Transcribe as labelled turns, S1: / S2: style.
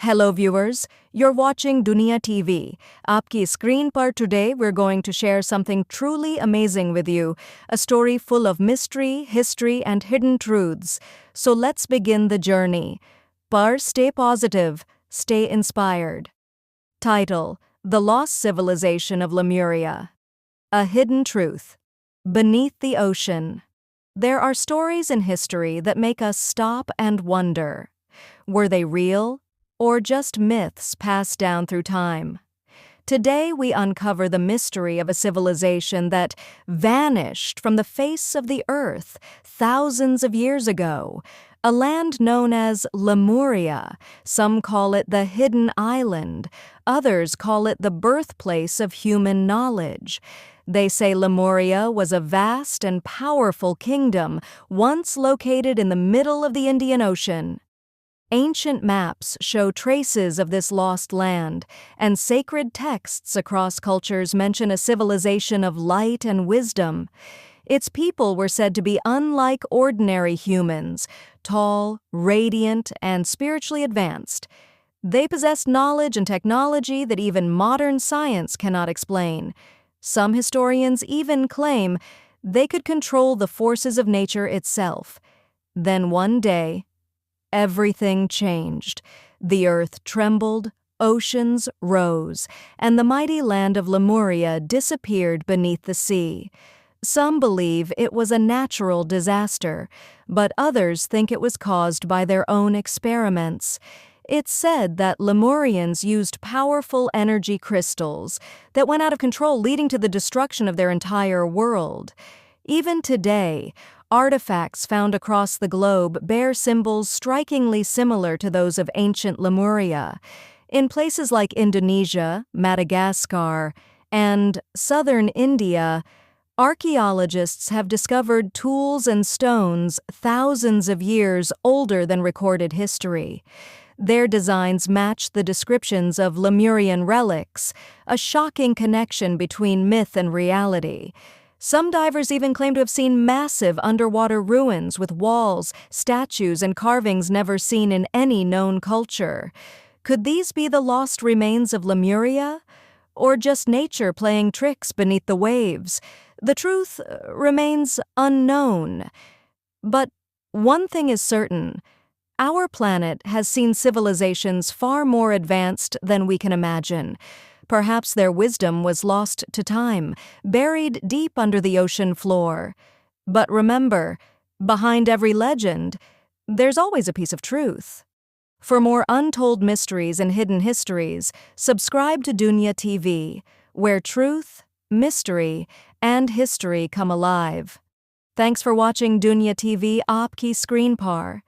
S1: Hello viewers, you're watching Duniya TV. Aapki screen par today we're going to share something truly amazing with you, a story full of mystery, history and hidden truths. So let's begin the journey. Par stay positive, stay inspired. Title: The Lost Civilization of Lemuria. A hidden truth. Beneath the ocean. There are stories in history that make us stop and wonder. Were they real? Or just myths passed down through time? Today we uncover the mystery of a civilization that vanished from the face of the earth thousands of years ago, a land known as Lemuria. Some call it the Hidden Island, others call it the birthplace of human knowledge. They say Lemuria was a vast and powerful kingdom once located in the middle of the Indian Ocean. Ancient maps show traces of this lost land, and sacred texts across cultures mention a civilization of light and wisdom. Its people were said to be unlike ordinary humans, tall, radiant, and spiritually advanced. They possessed knowledge and technology that even modern science cannot explain. Some historians even claim they could control the forces of nature itself. Then one day, everything changed. The earth trembled, oceans rose, and the mighty land of Lemuria disappeared beneath the sea. Some believe it was a natural disaster, but others think it was caused by their own experiments. It's said that Lemurians used powerful energy crystals that went out of control, leading to the destruction of their entire world. Even today, artifacts found across the globe bear symbols strikingly similar to those of ancient Lemuria. In places like Indonesia, Madagascar, and southern India, archaeologists have discovered tools and stones thousands of years older than recorded history. Their designs match the descriptions of Lemurian relics, a shocking connection between myth and reality. Some divers even claim to have seen massive underwater ruins with walls, statues, and carvings never seen in any known culture. Could these be the lost remains of Lemuria? Or just nature playing tricks beneath the waves? The truth remains unknown. But one thing is certain: our planet has seen civilizations far more advanced than we can imagine. Perhaps their wisdom was lost to time, buried deep under the ocean floor. But remember, behind every legend, there's always a piece of truth. For more untold mysteries and hidden histories, subscribe to Duniya TV, where truth, mystery, and history come alive. Thanks for watching Duniya TV Aapki Screen Par.